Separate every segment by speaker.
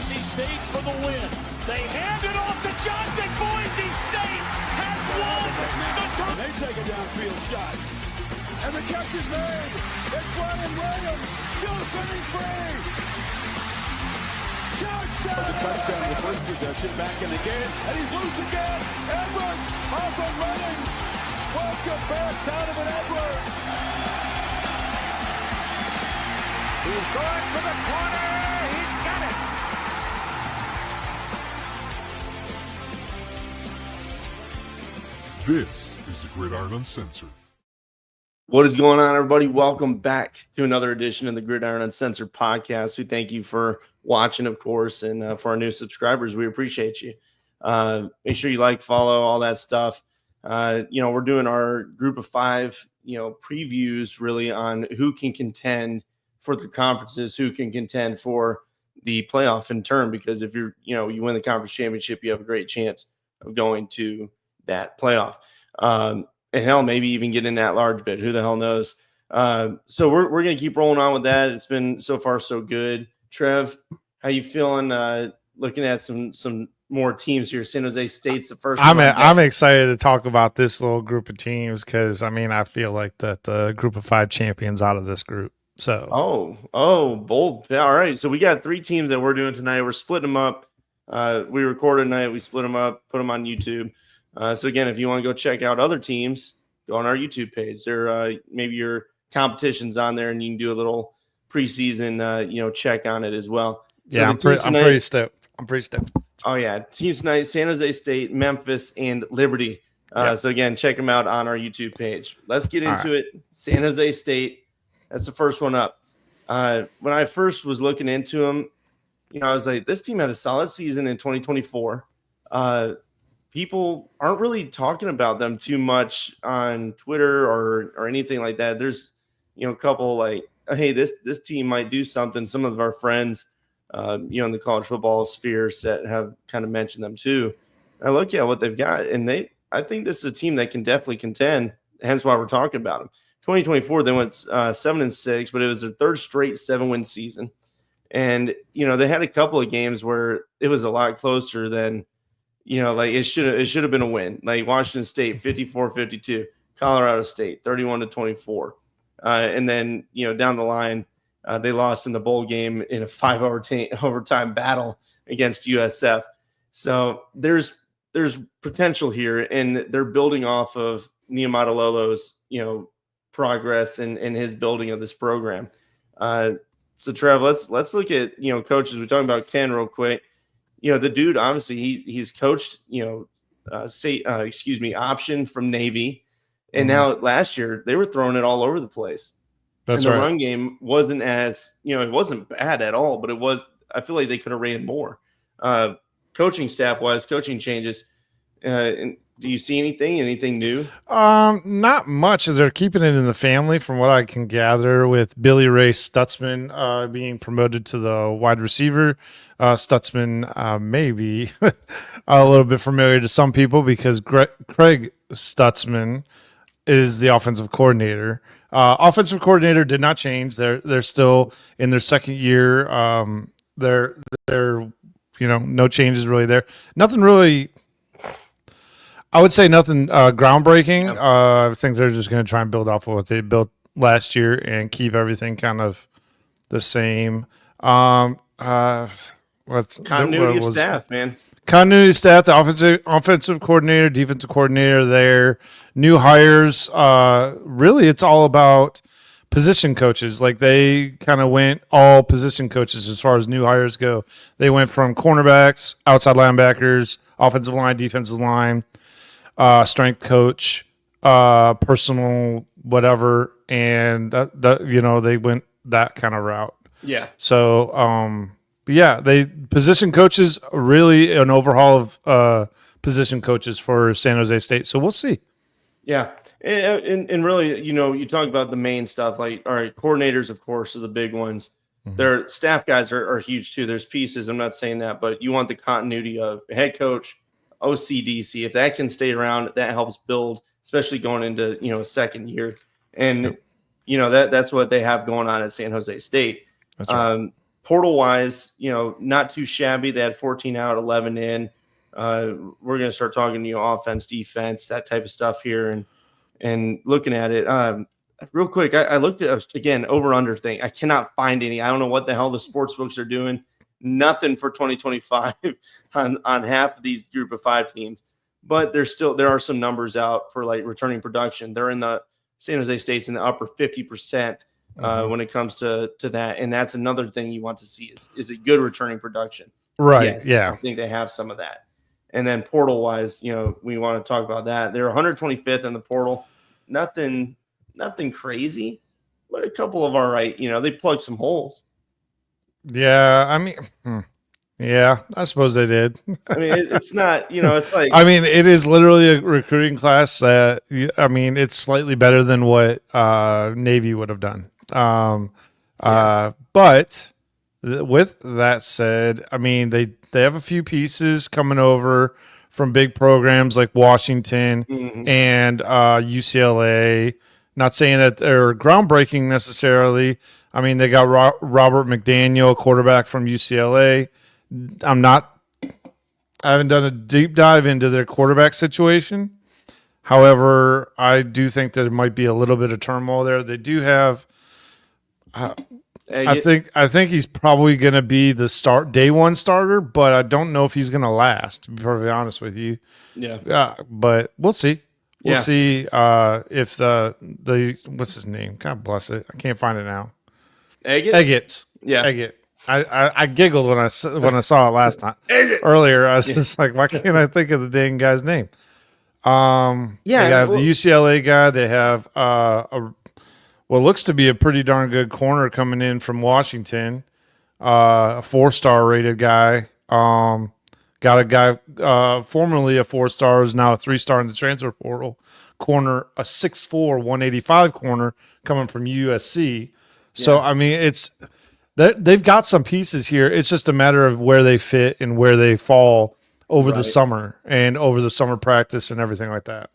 Speaker 1: Boise State for the win. They hand it off to Johnson. Boise State has won the top.
Speaker 2: They take a downfield shot. And the catch is made. It's Ryan Williams. Still spinning free. Touchdown. The touchdown in the first possession. Back in the game. And he's loose again. Edwards off and running. Welcome back, Donovan Edwards.
Speaker 1: He's going for the corner. He's got it.
Speaker 3: This is the Gridiron Uncensored.
Speaker 4: What is going on, everybody? Welcome back to another edition of the Gridiron Uncensored podcast. We thank you for watching, of course, and for our new subscribers, we appreciate you. Make sure you like, follow, all that stuff. We're doing our group of five, previews really on who can contend for the conferences, who can contend for the playoff in turn, because if you win the conference championship, you have a great chance of going to that playoff. And hell, maybe even get in that large bid. Who the hell knows? So we're going to keep rolling on with that. It's been so far so good. Trev, how you feeling looking at some more teams here? San Jose State's the first one.
Speaker 5: I'm excited to talk about this little group of teams because, I feel like that the group of five champions out of this group. So
Speaker 4: bold. Yeah, all right. So we got three teams that we're doing tonight. We're splitting them up. We recorded tonight. We split them up, put them on YouTube. So again, if you want to go check out other teams, go on our YouTube page. There, maybe your competition's on there, and you can do a little preseason, check on it as well. So
Speaker 5: yeah, I'm pretty stoked.
Speaker 4: Oh yeah, teams tonight: San Jose State, Memphis, and Liberty. So again, check them out on our YouTube page. Let's get into it. San Jose State. That's the first one up. When I first was looking into them, I was like, this team had a solid season in 2024. People aren't really talking about them too much on Twitter or anything like that. There's, a couple like, hey, this team might do something. Some of our friends, in the college football spheres that have kind of mentioned them too. I look at what they've got, and I think this is a team that can definitely contend. Hence why we're talking about them. 2024, they went 7-6, but it was their third straight 7-win season. And, they had a couple of games where it was a lot closer than, it should have been a win. Like Washington State, 54-52, Colorado State, 31-24. And then, down the line, they lost in the bowl game in a 5-overtime battle against USF. So there's potential here, and they're building off of Niamata Lolo's, progress in his building of this program. So Trev, let's look at coaches. We're talking about Ken real quick. The dude obviously he's coached option from Navy, and now last year they were throwing it all over the place.
Speaker 5: That's
Speaker 4: and the
Speaker 5: right.
Speaker 4: run game wasn't as it wasn't bad at all, but it was. I feel like they could have ran more. Coaching staff wise, coaching changes. And do you see anything new?
Speaker 5: Not much. They're keeping it in the family from what I can gather, with Billy Ray Stutzman being promoted to the wide receiver. Stutzman may be a little bit familiar to some people because Craig Stutzman is the offensive coordinator. Offensive coordinator did not change. They're still in their second year. They're no changes really there. Nothing really. I would say nothing groundbreaking. I think they're just going to try and build off of what they built last year and keep everything kind of the same.
Speaker 4: Continuity of staff, man.
Speaker 5: Continuity of staff, the offensive coordinator, defensive coordinator there. New hires. Really, it's all about position coaches. Like they kind of went all position coaches as far as new hires go. They went from cornerbacks, outside linebackers, offensive line, defensive line, strength coach, personal whatever, and that they went that kind of route.
Speaker 4: Yeah.
Speaker 5: So they position coaches, really an overhaul of position coaches for San Jose State. So we'll see.
Speaker 4: Yeah. And really, you talk about the main stuff, like, all right, coordinators, of course, are the big ones. Mm-hmm. Their staff guys are huge too. There's pieces. I'm not saying that, but you want the continuity of head coach, OCDC. If that can stay around, that helps build, especially going into, a second year. And, that's what they have going on at San Jose State.
Speaker 5: That's right.
Speaker 4: portal wise, not too shabby. They had 14 out, 11 in. We're going to start talking, offense, defense, that type of stuff here, and looking at it. Real quick, I looked at, again, over-under thing. I cannot find any. I don't know what the hell the sports books are doing. Nothing for 2025 on half of these group of 5 teams. But there are some numbers out for like returning production. They're in the San Jose State's in the upper 50% when it comes to that. And that's another thing you want to see is a good returning production.
Speaker 5: Right.
Speaker 4: Yes,
Speaker 5: yeah.
Speaker 4: I think they have some of that. And then portal wise, we want to talk about that. They're 125th in the portal. Nothing crazy, but a couple of all right. They plugged some holes.
Speaker 5: Yeah, I mean, yeah, I suppose they did.
Speaker 4: I mean, it's not, it's like.
Speaker 5: I mean, it is literally a recruiting class that, I mean, it's slightly better than what Navy would have done. But with that said, I mean, they have a few pieces coming over from big programs like Washington and UCLA. Not saying that they're groundbreaking necessarily. I mean, they got Robert McDaniel, quarterback from UCLA. I haven't done a deep dive into their quarterback situation. However, I do think there might be a little bit of turmoil there. They do have. I think he's probably going to be the day one starter, but I don't know if he's going to last. To be perfectly honest with you. Yeah. But we'll see. We'll see if the what's his name? God bless it. I can't find it now. Eggett. Yeah. Eggett. I giggled when I saw it last time. Earlier, I was just like, why can't I think of the dang guy's name? They have the UCLA guy. They have what looks to be a pretty darn good corner coming in from Washington. A 4-star rated guy. Got a guy formerly a 4-star, is now a 3-star in the transfer portal. Corner, a 6'4", 185 corner coming from USC. So I mean, they've got some pieces here. It's just a matter of where they fit and where they fall over the summer and over the summer practice and everything like that.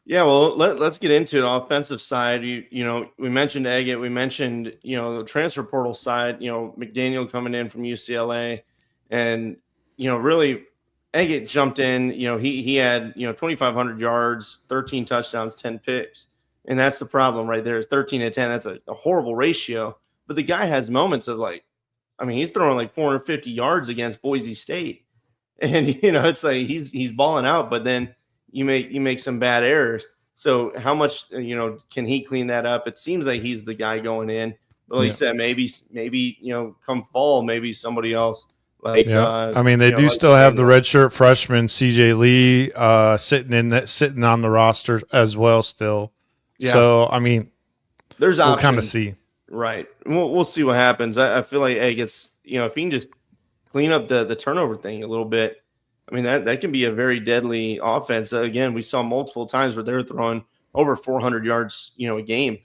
Speaker 4: Yeah, well, let's get into it. Offensive side, we mentioned Eggett, we mentioned the transfer portal side. McDaniel coming in from UCLA, and really Eggett jumped in. He had 2,500 yards, 13 touchdowns, 10 picks, and that's the problem right there. Is 13 to 10. That's a horrible ratio. But the guy has moments of he's throwing like 450 yards against Boise State, and it's like he's balling out, but then you make some bad errors. So how much can he clean that up? It seems like he's the guy going in. But like you said, maybe come fall, maybe somebody else. They
Speaker 5: do still have the redshirt freshman CJ Lee sitting on the roster as well still. Yeah. So I mean,
Speaker 4: there's
Speaker 5: we'll kind of see.
Speaker 4: Right. We'll see what happens. I feel like Eggett's, if he can just clean up the turnover thing a little bit, I mean, that can be a very deadly offense. Again, we saw multiple times where they're throwing over 400 yards, a game,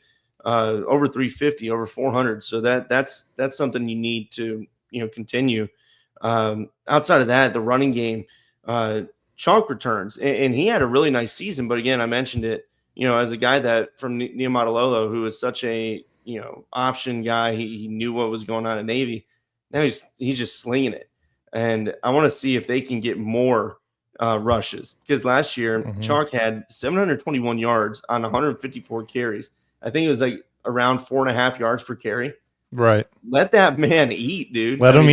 Speaker 4: over 350, over 400. So that's something you need to, continue. Outside of that, the running game, Chunk returns, and he had a really nice season. But again, I mentioned it, as a guy that from Niumatalolo, who is such a, option guy, he knew what was going on at Navy. Now he's just slinging it. And I want to see if they can get more rushes, because last year Chalk had 721 yards on 154 carries. I think it was like around 4.5 yards per carry.
Speaker 5: Right.
Speaker 4: Let that man eat, dude.
Speaker 5: Let him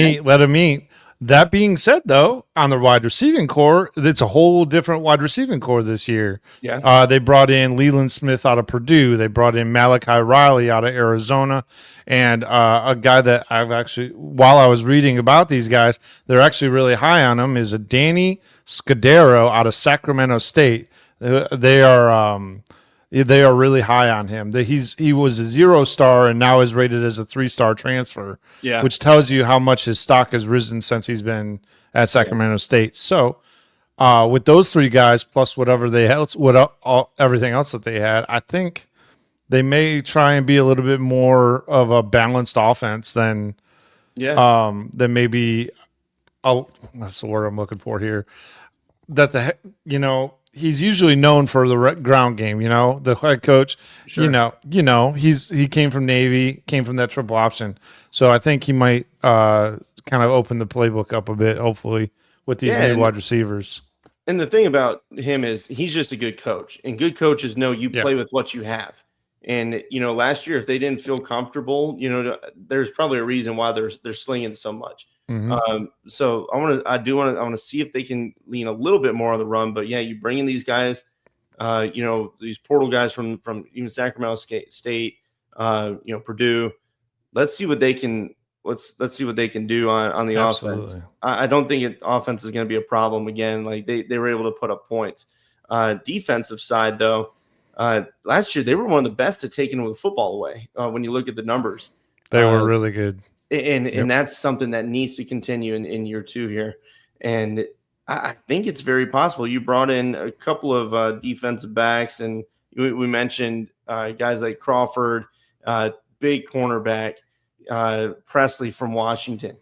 Speaker 5: eat. That being said, though, on the wide receiving core, it's a whole different wide receiving core this year.
Speaker 4: Yeah.
Speaker 5: They brought in Leland Smith out of Purdue. They brought in Malachi Riley out of Arizona. And a guy that I've actually, while I was reading about these guys, they're actually really high on him, is a Danny Scudero out of Sacramento State. They are really high on him. He was a 0-star and now is rated as a 3-star transfer. Yeah, which tells you how much his stock has risen since he's been at Sacramento State. So, with those 3 guys plus whatever everything else that they had, I think they may try and be a little bit more of a balanced offense than maybe. That's the word I'm looking for here. That he's usually known for the ground game. The head coach.
Speaker 4: Sure.
Speaker 5: He came from Navy, came from that triple option. So I think he might kind of open the playbook up a bit, hopefully, with these new wide receivers.
Speaker 4: And the thing about him is he's just a good coach, and good coaches know you play with what you have. And last year, if they didn't feel comfortable, there's probably a reason why they're slinging so much.
Speaker 5: Mm-hmm.
Speaker 4: So I want to see if they can lean a little bit more on the run. But yeah, you bring in these guys, these portal guys from even Sacramento State, Purdue. Let's see what they can. Let's see what they can do on the offense. I don't think offense is going to be a problem again. Like they were able to put up points. Defensive side though, last year they were one of the best at taking the football away. When you look at the numbers,
Speaker 5: they were really good,
Speaker 4: and that's something that needs to continue in year 2 here. And I think it's very possible. You brought in a couple of defensive backs, and we mentioned guys like Crawford, big cornerback. Presley from Washington,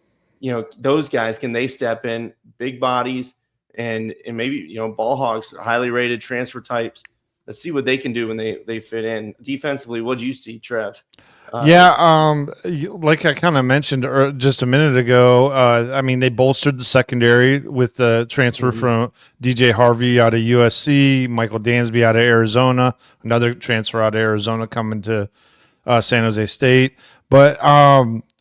Speaker 4: those guys, can they step in, big bodies, and maybe ball hogs, highly rated transfer types. Let's see what they can do when they fit in defensively. What do you see, Trev?
Speaker 5: Like I kind of mentioned just a minute ago, they bolstered the secondary with the transfer from DJ Harvey out of USC, Michael Dansby out of Arizona, another transfer out of Arizona coming to San Jose State. But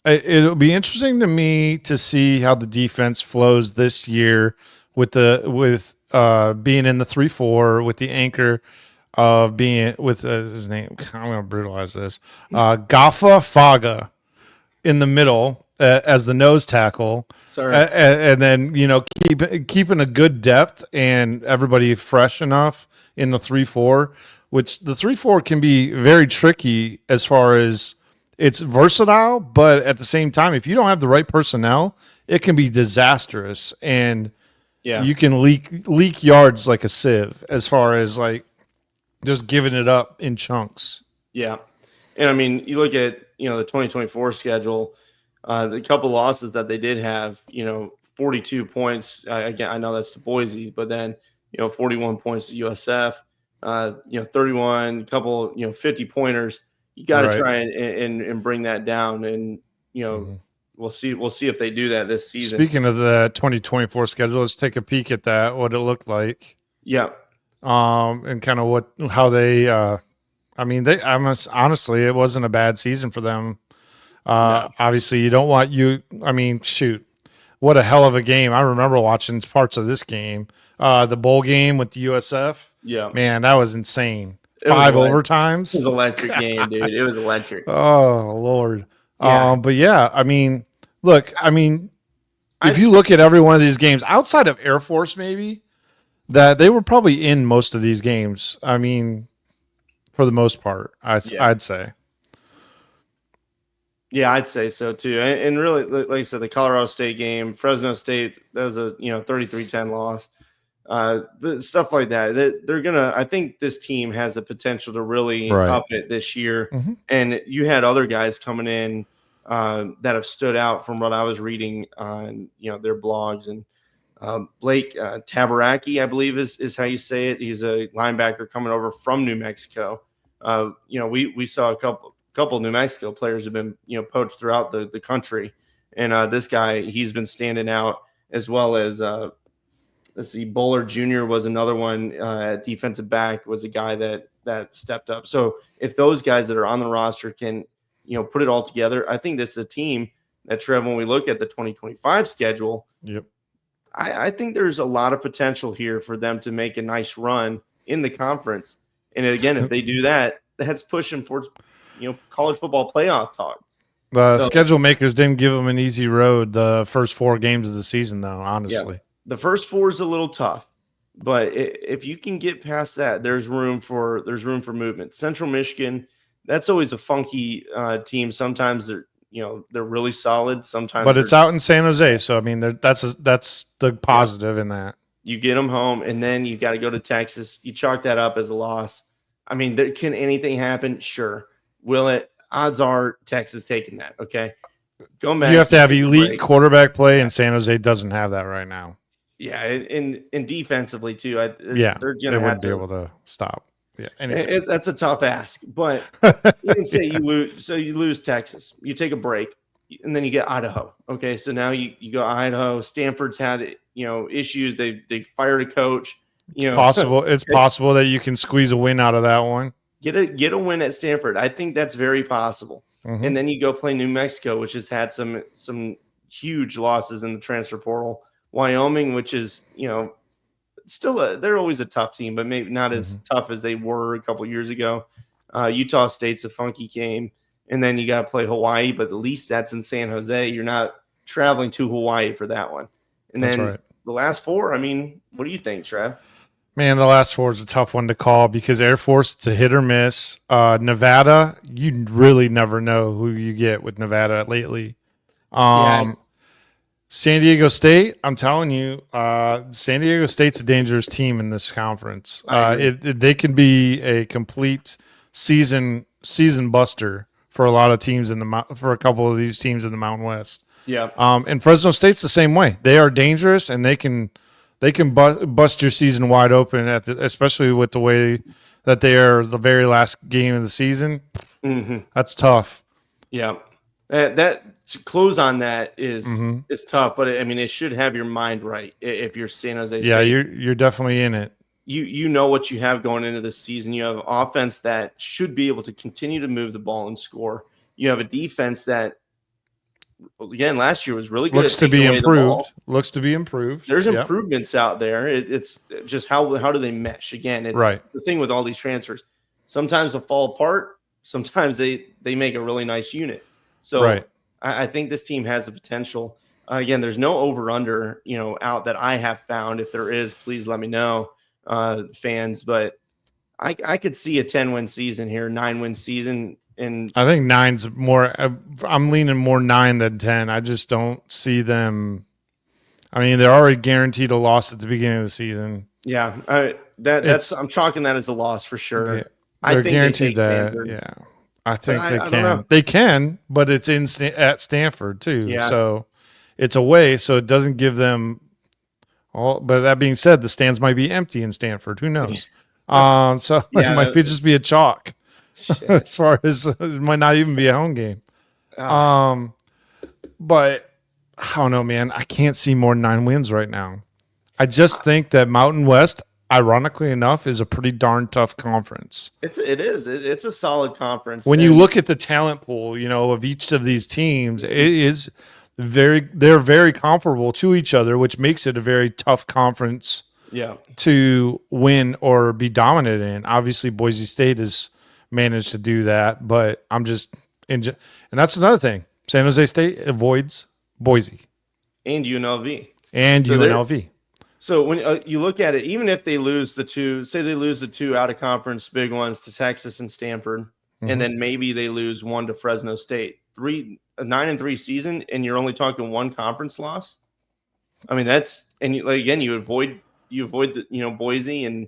Speaker 5: it'll be interesting to me to see how the defense flows this year with being in the 3-4 with the anchor of being with his name. I'm going to brutalize this. Gafa Faga in the middle as the nose tackle.
Speaker 4: Sorry.
Speaker 5: And then keeping a good depth and everybody fresh enough in the 3-4, which the 3-4 can be very tricky as far as it's versatile, but at the same time, if you don't have the right personnel, it can be disastrous, and you can leak yards like a sieve as far as like just giving it up in chunks.
Speaker 4: Yeah, and you look at the 2024 schedule, the couple losses that they did have, 42 points. Again, I know that's to Boise, but then 41 points to USF, 31, couple 50 pointers. You got to try and bring that down, and we'll see if they do that this season.
Speaker 5: Speaking of the 2024 schedule, let's take a peek at that. What it looked like.
Speaker 4: Yeah.
Speaker 5: And kind of how they. Honestly, it wasn't a bad season for them. No. Obviously, you don't want shoot, what a hell of a game! I remember watching parts of this game, the bowl game with the USF.
Speaker 4: Yeah, man,
Speaker 5: that was insane. 5 overtimes.
Speaker 4: It was an electric game, dude. It was electric.
Speaker 5: Oh, Lord.
Speaker 4: Yeah.
Speaker 5: But yeah, look, if you look at every one of these games, outside of Air Force maybe, that they were probably in most of these games. For the most part, I'd say. Yeah,
Speaker 4: I'd say so too. And really, like I said, the Colorado State game, Fresno State, that was a 33-10 loss. But stuff like that, they're gonna. I think this team has the potential to really up it this year.
Speaker 5: Mm-hmm.
Speaker 4: And you had other guys coming in that have stood out from what I was reading on their blogs. And Blake Tabaraki, I believe is how you say it. He's a linebacker coming over from New Mexico. We saw a couple New Mexico players have been poached throughout the country, and this guy, he's been standing out, as well as let's see, Bowler Jr. was another one at defensive back, was a guy that stepped up. So if those guys that are on the roster can, put it all together, I think this is a team that, Trev, when we look at the 2025 schedule, I think there's a lot of potential here for them to make a nice run in the conference. And again, if they do that, that's pushing for, college football playoff talk.
Speaker 5: The schedule makers didn't give them an easy road the first 4 games of the season, though, honestly.
Speaker 4: Yeah. The first 4 is a little tough, but if you can get past that, there's room for movement. Central Michigan, that's always a funky team. Sometimes they're really solid. Sometimes,
Speaker 5: but it's out in San Jose, so that's the positive in that.
Speaker 4: You get them home, and then you got to go to Texas. You chalk that up as a loss. Can anything happen? Sure. Will it? Odds are Texas taking that. Okay, going back.
Speaker 5: You have to have elite quarterback play, and San Jose doesn't have that right now.
Speaker 4: Yeah, and defensively too.
Speaker 5: Yeah,
Speaker 4: they're
Speaker 5: they
Speaker 4: gonna have
Speaker 5: wouldn't be
Speaker 4: to.
Speaker 5: able to stop. Yeah, anything.
Speaker 4: That's a tough ask, but even say you lose. So you lose Texas, you take a break, and then you get Idaho. Okay, so now you go Idaho. Stanford's had issues. They fired a coach.
Speaker 5: Possible. It's possible that you can squeeze a win out of that one.
Speaker 4: Get a win at Stanford. I think that's very possible.
Speaker 5: Mm-hmm.
Speaker 4: And then you go play New Mexico, which has had some huge losses in the transfer portal. Wyoming, which is still they're always a tough team, but maybe not as tough as they were a couple years ago. Utah State's a funky game, and then you got to play Hawaii, but at least that's in San Jose. You're not traveling to Hawaii for that one. And
Speaker 5: that's
Speaker 4: then
Speaker 5: right.
Speaker 4: The last four. I mean, what do you think, Trev?
Speaker 5: Man, the last four is a tough one to call because Air Force, it's a hit or miss. Nevada, you really never know who you get with Nevada lately. San Diego State, I'm telling you, San Diego State's a dangerous team in this conference. They can be a complete season buster for a lot of teams for a couple of these teams in the Mountain West.
Speaker 4: Yeah.
Speaker 5: And Fresno State's the same way. They are dangerous, and they can bust your season wide open especially with the way that they are the very last game of the season.
Speaker 4: Mm-hmm.
Speaker 5: That's tough.
Speaker 4: Yeah. That to close on that is tough, but I mean, it should have your mind right if you're San Jose State.
Speaker 5: Yeah, you're definitely in it.
Speaker 4: You know what you have going into this season. You have offense that should be able to continue to move the ball and score. You have a defense that, again, last year was really good.
Speaker 5: Looks to be improved.
Speaker 4: There's improvements out there. It's just how do they mesh? Again, it's
Speaker 5: right.
Speaker 4: The thing with all these transfers. Sometimes they'll fall apart. Sometimes they make a really nice unit. So
Speaker 5: right.
Speaker 4: I think this team has the potential. Again, there's no over/under, out that I have found. If there is, please let me know, fans. But I could see a 10-win season here, 9-win season. And
Speaker 5: I think 9's more. I'm leaning more 9 than 10. I just don't see them. I mean, they're already guaranteed a loss at the beginning of the season.
Speaker 4: Yeah, I'm chalking that as a loss for sure.
Speaker 5: Yeah, they're guaranteed that. Stanford. Yeah, I think they can. They can, but it's at Stanford too. Yeah. So it's away, so it doesn't give them all. But that being said, the stands might be empty in Stanford. Who knows? So it might just be a chalk. As far as it might not even be a home game. But I don't know, man. I can't see more than 9 wins right now. I just think that Mountain West, ironically enough, is a pretty darn tough conference.
Speaker 4: It is. It's a solid conference.
Speaker 5: When you look at the talent pool, of each of these teams, they're very comparable to each other, which makes it a very tough conference to win or be dominant in. Obviously, Boise State has managed to do that, but and that's another thing. San Jose State avoids Boise
Speaker 4: and UNLV
Speaker 5: So
Speaker 4: when you look at it, even if they lose the two out of conference big ones to Texas and Stanford, and then maybe they lose one to Fresno State, a 9-3 season, and you're only talking one conference loss. I mean, you avoid the Boise and.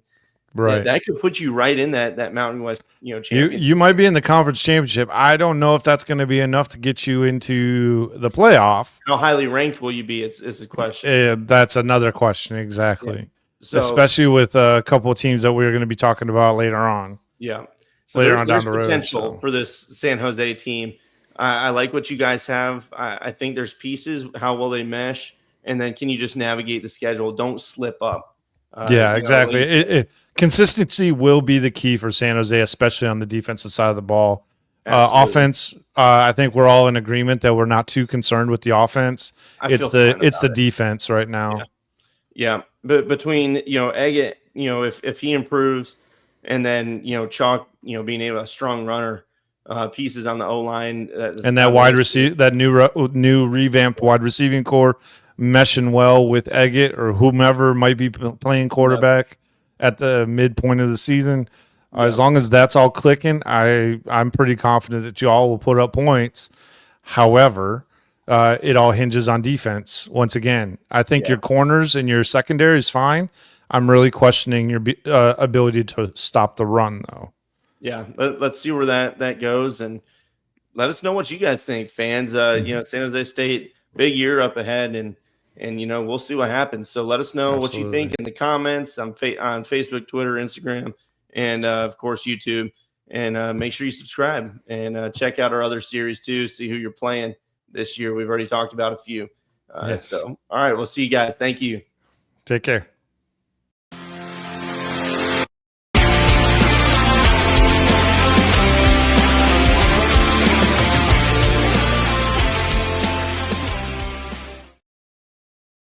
Speaker 4: Right, that could put you right in that Mountain West, championship.
Speaker 5: You might be in the conference championship. I don't know if that's going to be enough to get you into the playoff.
Speaker 4: How highly ranked will you be? Is the question.
Speaker 5: That's another question, exactly.
Speaker 4: Yeah. So,
Speaker 5: especially with a couple of teams that we're going to be talking about later on.
Speaker 4: Yeah, so
Speaker 5: later on down the road.
Speaker 4: There's potential for this San Jose team. I like what you guys have. I think there's pieces. How will they mesh? And then can you just navigate the schedule? Don't slip up.
Speaker 5: Exactly. Consistency will be the key for San Jose, especially on the defensive side of the ball. Offense, I think we're all in agreement that we're not too concerned with the offense. It's the defense right now.
Speaker 4: Yeah. But between Eggett, if he improves, and then Chalk, being a strong runner, pieces on the O line,
Speaker 5: and that wide receiver, that new revamped wide receiving core, meshing well with Eggett or whomever might be playing quarterback at the midpoint of the season. As long as that's all clicking, I'm pretty confident that y'all will put up points. However, it all hinges on defense. Once again, I think your corners and your secondary is fine. I'm really questioning your ability to stop the run, though.
Speaker 4: Yeah, let's see where that goes, and let us know what you guys think, fans. San Jose State, big year up ahead, and and we'll see what happens. So let us know what you think in the comments on Facebook, Twitter, Instagram, and of course YouTube. And make sure you subscribe and check out our other series too. See who you're playing this year. We've already talked about a few.
Speaker 5: Yes.
Speaker 4: So all right, we'll see you guys. Thank you.
Speaker 5: Take care.